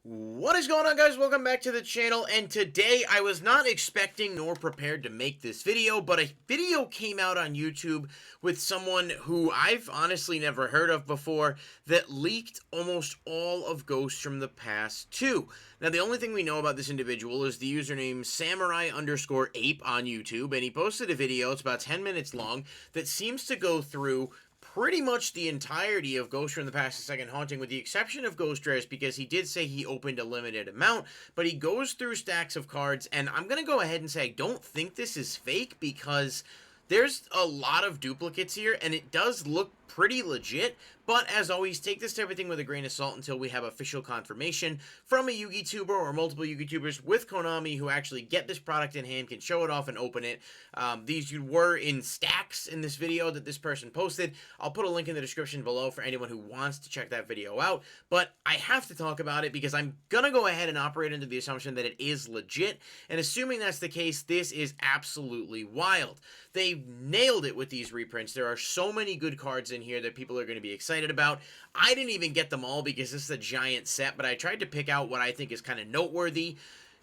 What is going on, guys? Welcome back to the channel, and today I was not expecting nor prepared to make this video, but a video came out on YouTube with someone who I've honestly never heard of before that leaked almost all of Ghosts from the Past 2. Now, the only thing we know about this individual is the username samurai_ape on YouTube, and he posted a video, it's about 10 minutes long, that seems to go through pretty much the entirety of Ghost from the Past the Second Haunting, with the exception of Ghost Rares, because he did say he opened a limited amount, but he goes through stacks of cards, and I'm going to go ahead and say I don't think this is fake, because there's a lot of duplicates here, and it does look pretty legit, but as always, take this to everything with a grain of salt until we have official confirmation from a Yugi tuber or multiple Yugi tubers with Konami who actually get this product in hand, can show it off and open it. These were in stacks in this video that this person posted. I'll put a link in the description below for anyone who wants to check that video out, but I have to talk about it because I'm gonna go ahead and operate under the assumption that it is legit, and assuming that's the case, this is absolutely wild. They nailed it with these reprints. There are so many good cards in here that people are going to be excited about. I didn't even get them all because this is a giant set, but I tried to pick out what I think is kind of noteworthy.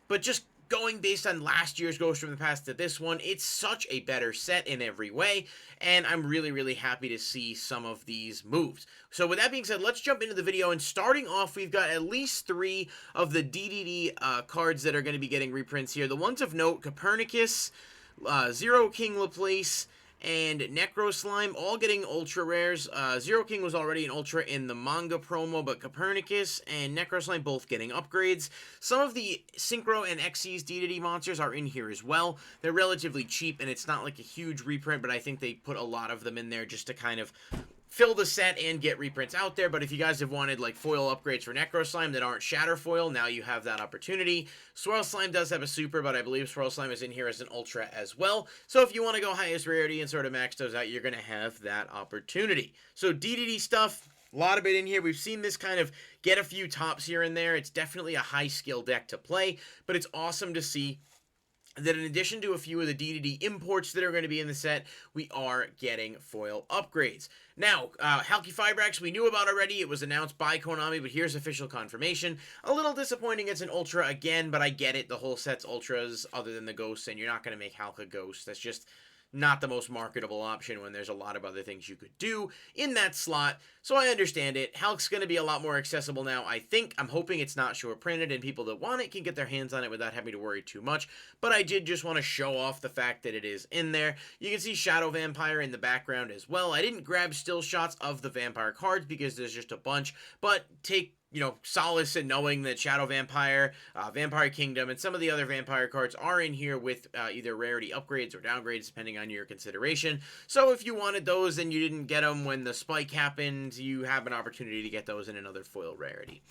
But just going based on last year's Ghost from the Past to this one, it's such a better set in every way, and I'm really happy to see some of these moves. So with that being said, let's jump into the video, and starting off, we've got at least 3 of the DDD cards that are going to be getting reprints here. The ones of note: Copernicus, Zero King Laplace, and Necro Slime, all getting ultra rares. Zero King was already an ultra in the manga promo, but Copernicus and Necro Slime both getting upgrades. Some of the Synchro and Xyz DDD monsters are in here as well. They're relatively cheap, and it's not like a huge reprint, but I think they put a lot of them in there just to kind of fill the set and get reprints out there. But if you guys have wanted like foil upgrades for Necro Slime that aren't Shatter Foil, now you have that opportunity. Swirl Slime does have a super, but I believe Swirl Slime is in here as an ultra as well. So if you want to go highest rarity and sort of max those out, you're going to have that opportunity. So DDD stuff, a lot of it in here. We've seen this kind of get a few tops here and there. It's definitely a high skill deck to play, but it's awesome to see that in addition to a few of the DDD imports that are going to be in the set, we are getting foil upgrades. Now, Halki Fibrax we knew about already. It was announced by Konami, but here's official confirmation. A little disappointing it's an Ultra again, but I get it. The whole set's Ultras other than the Ghosts, and you're not going to make Halka Ghost. That's just not the most marketable option when there's a lot of other things you could do in that slot. So I understand it. Hulk's going to be a lot more accessible now, I think. I'm hoping it's not short printed and people that want it can get their hands on it without having to worry too much. But I did just want to show off the fact that it is in there. You can see Shadow Vampire in the background as well. I didn't grab still shots of the vampire cards because there's just a bunch, but take solace in knowing that Shadow Vampire, Vampire Kingdom, and some of the other vampire cards are in here with either rarity upgrades or downgrades, depending on your consideration. So if you wanted those and you didn't get them when the spike happened, you have an opportunity to get those in another foil rarity.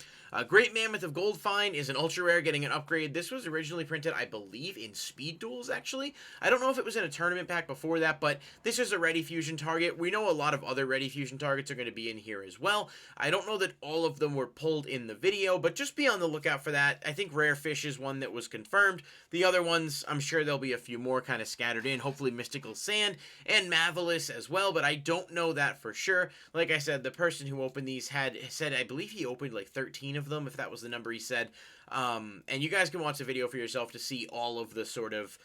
Great Mammoth of Goldfine is an ultra rare getting an upgrade. This was originally printed, I believe, in Speed Duels, actually. I don't know if it was in a tournament pack before that, but this is a Ready Fusion target. We know a lot of other Ready Fusion targets are going to be in here as well. I don't know that all of them were pulled in the video, but just be on the lookout for that. I think Rare Fish is one that was confirmed. The other ones, I'm sure there'll be a few more kind of scattered in, hopefully Mystical Sand and Mavelus as well, but I don't know that for sure. Like I said, the person who opened these had said, I believe he opened like 13 of them, if that was the number he said. And you guys can watch the video for yourself to see all of the sort of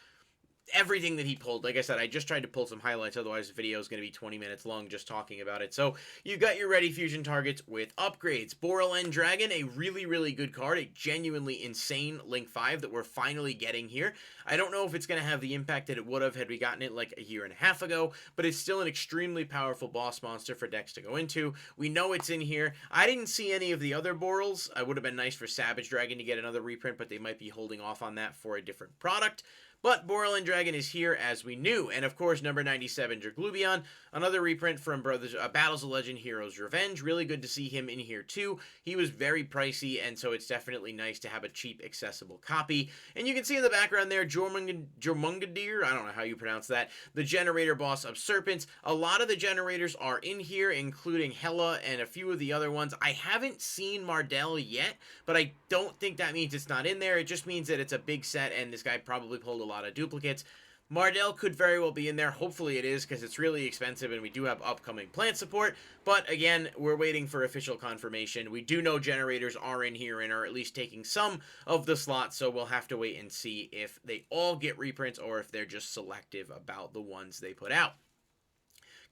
everything that he pulled. Like I said, I just tried to pull some highlights, otherwise the video is going to be 20 minutes long just talking about it. So you got your Ready Fusion targets with upgrades. Borla Dragon, a really good card, a genuinely insane Link 5 that we're finally getting here. I don't know if it's going to have the impact that it would have had we gotten it like a year and a half ago, but it's still an extremely powerful boss monster for decks to go into. We know it's in here. I didn't see any of the other Borals. It would have been nice for Savage Dragon to get another reprint, but they might be holding off on that for a different product. But Borla Dragon is here as we knew. And of course, number 97, Draglubion, another reprint from Battles of Legend Heroes Revenge. Really good to see him in here too. He was very pricey, and so it's definitely nice to have a cheap, accessible copy. And you can see in the background there, Jormungadir, I don't know how you pronounce that, the generator boss of Serpents. A lot of the generators are in here, including Hela and a few of the other ones. I haven't seen Mardell yet, but I don't think that means it's not in there. It just means that it's a big set, and this guy probably pulled a lot of duplicates. Mardell could very well be in there. Hopefully it is, because it's really expensive and we do have upcoming plant support. But again, we're waiting for official confirmation. We do know generators are in here and are at least taking some of the slots, so we'll have to wait and see if they all get reprints or if they're just selective about the ones they put out.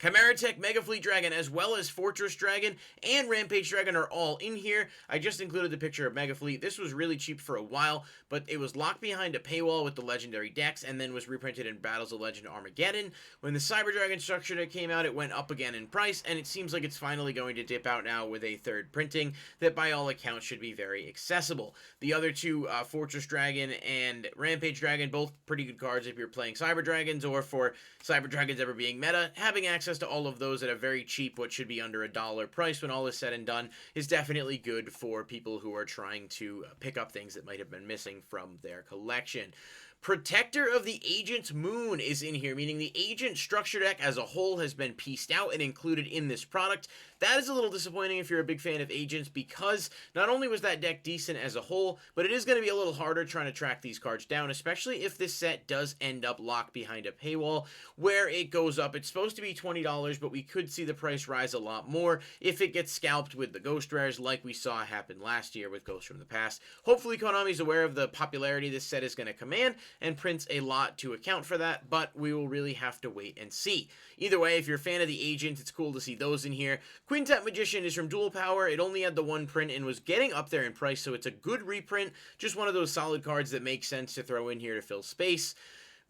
Chimera Tech, Mega Fleet Dragon, as well as Fortress Dragon and Rampage Dragon are all in here. I just included the picture of Mega Fleet. This was really cheap for a while, but it was locked behind a paywall with the legendary decks and then was reprinted in Battles of Legend Armageddon. When the Cyber Dragon structure that came out, it went up again in price, and it seems like it's finally going to dip out now with a third printing that by all accounts should be very accessible. The other two, Fortress Dragon and Rampage Dragon, both pretty good cards if you're playing Cyber Dragons or for Cyber Dragons ever being meta. Having access to all of those at a very cheap, what should be under $1 price when all is said and done, is definitely good for people who are trying to pick up things that might have been missing from their collection. Protector of the Agent's Moon is in here, meaning the Agent structure deck as a whole has been pieced out and included in this product. That is a little disappointing if you're a big fan of Agents, because not only was that deck decent as a whole, but it is going to be a little harder trying to track these cards down, especially if this set does end up locked behind a paywall where it goes up. It's supposed to be $20, but we could see the price rise a lot more if it gets scalped with the Ghost Rares like we saw happen last year with Ghosts from the Past. Hopefully Konami's aware of the popularity this set is going to command and prints a lot to account for that, but we will really have to wait and see. Either way, if you're a fan of the Agent, it's cool to see those in here. Quintet Magician is from Dual Power. It only had the one print and was getting up there in price, so it's a good reprint. Just one of those solid cards that makes sense to throw in here to fill space.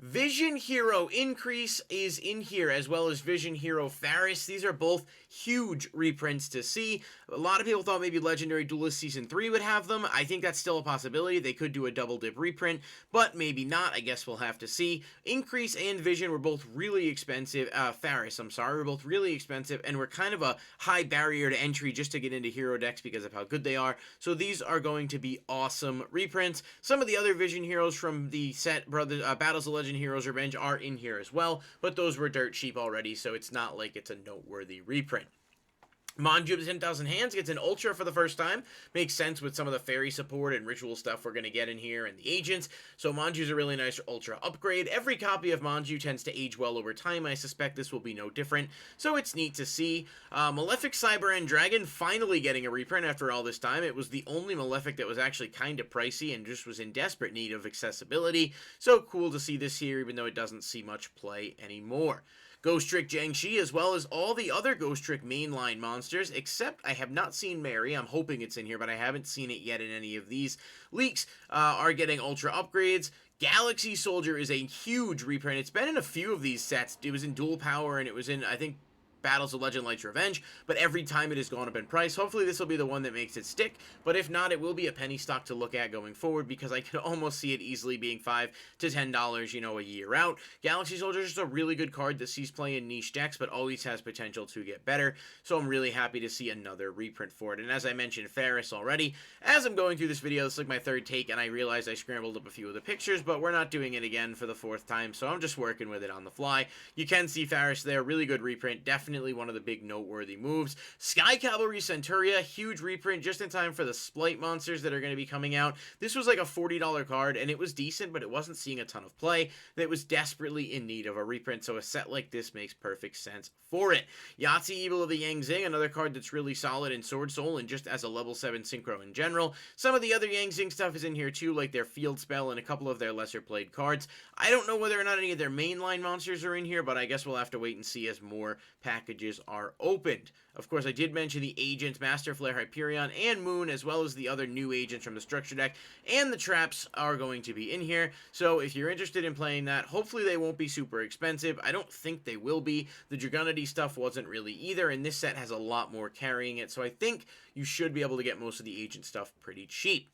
Vision Hero Increase is in here, as well as Vision Hero Farish. These are both huge reprints to see. A lot of people thought maybe Legendary Duelist Season 3 would have them. I think that's still a possibility. They could do a double dip reprint, but maybe not. I guess we'll have to see. Increase and Vision were both really expensive. Farish, I'm sorry, were both really expensive, and were kind of a high barrier to entry just to get into hero decks because of how good they are. So these are going to be awesome reprints. Some of the other Vision Heroes from the set Battles of Legend Heroes Revenge are in here as well, but those were dirt cheap already, so it's not like it's a noteworthy reprint. Monju of 10,000 Hands gets an Ultra for the first time. Makes sense with some of the fairy support and ritual stuff we're going to get in here and the agents. So Monju's a really nice Ultra upgrade. Every copy of Monju tends to age well over time. I suspect this will be no different. So it's neat to see. Malefic Cyber End Dragon finally getting a reprint after all this time. It was the only Malefic that was actually kind of pricey and just was in desperate need of accessibility. So cool to see this here, even though it doesn't see much play anymore. Ghost Trick Jiangshi, as well as all the other Ghost Trick mainline monsters, except I have not seen Mary. I'm hoping it's in here, but I haven't seen it yet in any of these leaks, are getting Ultra upgrades. Galaxy Soldier is a huge reprint. It's been in a few of these sets. It was in Dual Power, and it was in, I think, Battles of Legend Light's Revenge, but every time it has gone up in price. Hopefully this will be the one that makes it stick, but if not, it will be a penny stock to look at going forward, because I can almost see it easily being $5 to $10, you know, a year out. Galaxy Soldier is just a really good card that sees play in niche decks, but always has potential to get better, so I'm really happy to see another reprint for it. And as I mentioned, Farish already. As I'm going through this video, this is like my third take, and I realized I scrambled up a few of the pictures, but we're not doing it again for the fourth time, so I'm just working with it on the fly. You can see Farish there, really good reprint, definitely one of the big noteworthy moves. Sky Cavalry Centuria, huge reprint just in time for the Splite monsters that are going to be coming out. This was like a $40 card, and it was decent, but it wasn't seeing a ton of play. That was desperately in need of a reprint, so a set like this makes perfect sense for it. Yahtzee Evil of the Yang Zing, another card that's really solid in Sword Soul and just as a level 7 synchro in general. Some of the other Yang Zing stuff is in here too, like their Field Spell and a couple of their lesser played cards. I don't know whether or not any of their mainline monsters are in here, but I guess we'll have to wait and see as more packages are opened. Of course, I did mention the agents, Master Flare, Hyperion, and Moon, as well as the other new agents from the structure deck, and the traps are going to be in here. So if you're interested in playing that, hopefully they won't be super expensive. I don't think they will be. The Dragonity stuff wasn't really either, and this set has a lot more carrying it, so I think you should be able to get most of the agent stuff pretty cheap.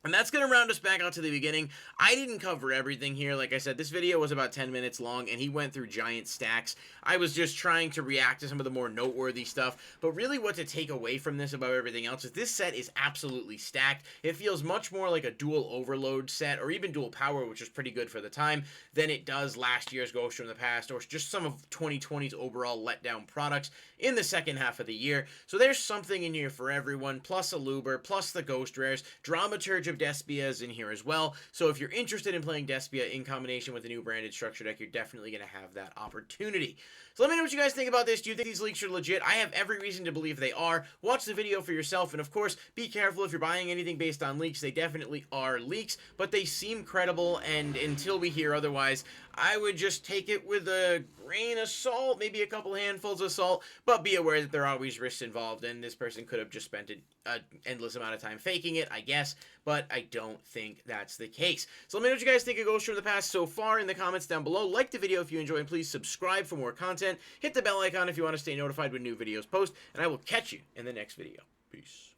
And that's going to round us back out to the beginning. I didn't cover everything here. Like I said, this video was about 10 minutes long, and he went through giant stacks. I was just trying to react to some of the more noteworthy stuff. But really what to take away from this above everything else is this set is absolutely stacked. It feels much more like a dual overload set, or even dual power, which is pretty good for the time, than it does last year's Ghost from the Past, or just some of 2020's overall letdown products in the second half of the year. So there's something in here for everyone, plus a Luber, plus the Ghost Rares, Dramaturge of Despias in here as well. So if you're interested in playing Despia in combination with the new branded structure deck, you're definitely going to have that opportunity. So let me know what you guys think about this. Do you think these leaks are legit? I have every reason to believe they are. Watch the video for yourself, and of course, be careful if you're buying anything based on leaks. They definitely are leaks, but they seem credible, and until we hear otherwise, I would just take it with a grain of salt, maybe a couple handfuls of salt, but be aware that there are always risks involved, and this person could have just spent an endless amount of time faking it, I guess, but I don't think that's the case. So let me know what you guys think of Ghost from the Past so far in the comments down below. Like the video if you enjoy, and please subscribe for more content. Hit the bell icon if you want to stay notified when new videos post, and I will catch you in the next video. Peace.